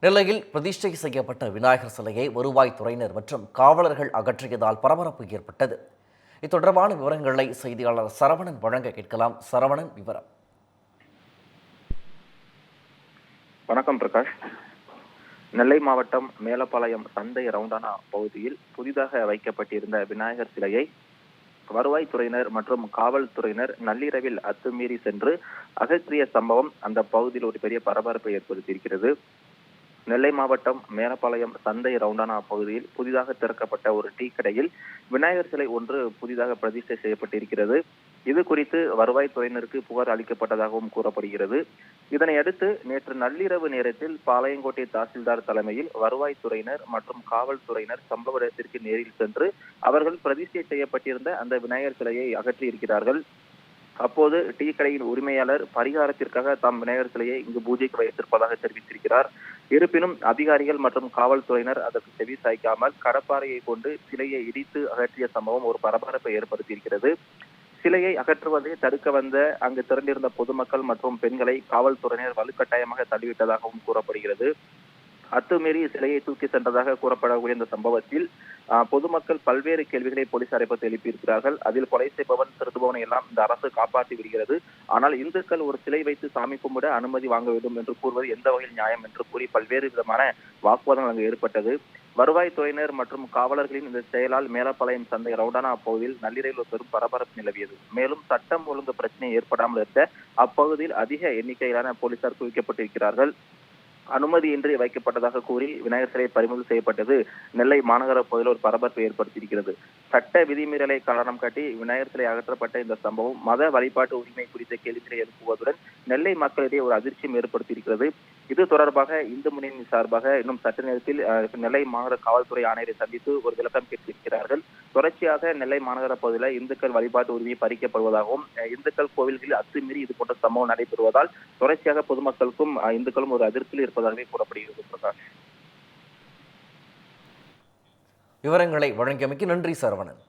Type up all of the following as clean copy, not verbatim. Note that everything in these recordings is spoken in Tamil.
நெல்லையில் பிரதிஷ்டை செய்யப்பட்ட விநாயகர் சிலையை வருவாய்த்துறையினர் மற்றும் காவலர்கள் அகற்றியதால் பரபரப்பு ஏற்பட்டது. இது தொடர்பான விவரங்களை செய்தியாளர் சரவணன் வழங்க கேட்கலாம். சரவணன், விவரம். வணக்கம் பிரகாஷ். நெல்லை மாவட்டம் மேலப்பாளையம் சந்தை ரவுண்டானா பகுதியில் புதிதாக வைக்கப்பட்டிருந்த விநாயகர் சிலையை வருவாய்த்துறையினர் மற்றும் காவல்துறையினர் நள்ளிரவில் அத்துமீறி சென்று அகற்றிய சம்பவம் அந்த பகுதியில் ஒரு பெரிய பரபரப்பை ஏற்படுத்தியிருக்கிறது. நெல்லை மாவட்டம் மேலப்பாளையம் சந்தை ரவுண்டானா பகுதியில் புதிதாக திறக்கப்பட்ட ஒரு டீ கடையில் விநாயகர் சிலை ஒன்று புதிதாக பிரதிஷ்டை செய்யப்பட்டிருக்கிறது. இது குறித்து வருவாய்த்துறையினருக்கு புகார் அளிக்கப்பட்டதாகவும் கூறப்படுகிறது. இதனை அடுத்து நேற்று நள்ளிரவு நேரத்தில் பாளையங்கோட்டை தாசில்தார் தலைமையில் வருவாய்த்துறையினர் மற்றும் காவல்துறையினர் சம்பவ இடத்திற்கு நேரில் சென்று அவர்கள் பிரதிஷ்டை செய்யப்பட்டிருந்த அந்த விநாயகர் சிலையை அகற்றியிருக்கிறார்கள். அப்போது டீ கடையின் உரிமையாளர் பரிகாரத்திற்காக தாம் விநாயகர் சிலையை இங்கு பூஜைக்கு வைத்திருப்பதாக தெரிவித்திருக்கிறார். இருப்பினும் அதிகாரிகள் மற்றும் காவல்துறையினர் அதற்கு செவி சாய்க்காமல் கடப்பாறையை கொண்டு சிலையை இடித்து அகற்றிய சம்பவம் ஒரு பரபரப்பை ஏற்படுத்தியிருக்கிறது. சிலையை அகற்றுவதை தடுக்க வந்த அங்கு திரண்டிருந்த பொதுமக்கள் மற்றும் பெண்களை காவல்துறையினர் வலுக்கட்டாயமாக தள்ளிவிட்டதாகவும் கூறப்படுகிறது. அத்துமீறி சிலையை தூக்கி சென்றதாக கூறப்படக்கூடிய இந்த சம்பவத்தில் பொதுமக்கள் பல்வேறு கேள்விகளை போலீசாரை பற்றி எழுப்பியிருக்கிறார்கள். அதில் கொலை செய்பவன் திருடுபவனை எல்லாம் இந்த அரசு காப்பாற்றி விடுகிறது. ஆனால் இந்துக்கள் ஒரு சிலை வைத்து சாமி கும்பிட அனுமதி வாங்க வேண்டும் என்று கூறுவது எந்த வகையில் நியாயம் என்று கூறி பல்வேறு விதமான வாக்குவாதங்கள் அங்கு ஏற்பட்டது. வருவாய்த்துறையினர் மற்றும் காவலர்களின் இந்த செயலால் மேலப்பாளையம் சந்தை ரவுண்டானா அப்பகுதியில் நள்ளிரவில் ஒரு பெரும் பரபரப்பு நிலவியது. மேலும் சட்டம் ஒழுங்கு பிரச்சனை ஏற்படாமல் இருக்க அப்பகுதியில் அதிக எண்ணிக்கையிலான போலீசார் குவிக்கப்பட்டிருக்கிறார்கள். அனுமதியின்றி வைக்கப்பட்டதாக கூறி விநாயகர் சிலை பறிமுதல் செய்யப்பட்டது நெல்லை மாநகர பகுதியில் ஒரு பரபரப்பை ஏற்படுத்தியிருக்கிறது. சட்ட விதிமீறலை காரணம் காட்டி விநாயகர் சிலை அகற்றப்பட்ட இந்த சம்பவம் மத வழிபாட்டு உரிமை குறித்த கேள்விகளை எழுப்புவதுடன் நெல்லை மக்களிடையே ஒரு அதிர்ச்சியும் ஏற்படுத்தியிருக்கிறது. இது தொடர்பாக இந்து முன்னணி சார்பாக இன்னும் சற்று நேரத்தில் நெல்லை மாநகர காவல்துறை ஆணையரை சந்தித்து ஒரு விளக்கம் கேட்டிருக்கிறார்கள். தொடர்ச்சியாக நெல்லை மாநகர பகுதியில் இந்துக்கள் வழிபாட்டு உரிமை பறிக்கப்படுவதாகவும் இந்துக்கள் கோவில்களில் அத்துமீறி இது போன்ற சம்பவம் நடைபெறுவதால் தொடர்ச்சியாக பொதுமக்களுக்கும் இந்துக்களும் ஒரு அதிர்ச்சியில் இருப்பதாகவே கூறப்படுகிறது. பிரகாஷ், விவரங்களை வழங்கியமைக்கு நன்றி சரவணன்.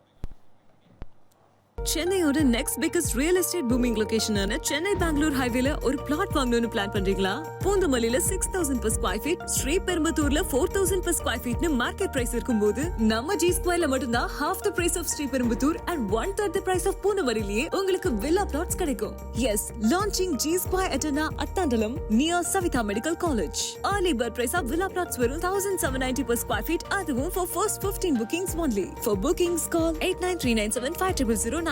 சென்னையோட next biggest real estate booming லொகேஷனான சென்னை பெங்களூர் ஹைவேல ஒரு பிளாட் வாங்கணும்னு பிளான் பண்றீங்களா? பூந்தமல்லியில 6,000 per square feet, ஸ்ரீபெரும்புத்தூர்ல 4,000 per square feet market price இருக்கும்போது நம்ம ஜி ஸ்கொயர்ல மட்டும்தான் half the price of Sriperumbudur and 1/3 the price of பூந்தமல்லியிலேயே உங்களுக்கு வில்லா பிளாட்ஸ் கிடைக்கும். Yes, launching G Square Etana Attandalam near Savitha Medical College. Early bird price of villa plots வெறும் 1,790 per square feet, அதுவும் for first 15 bookings only. For bookings call 8939750009.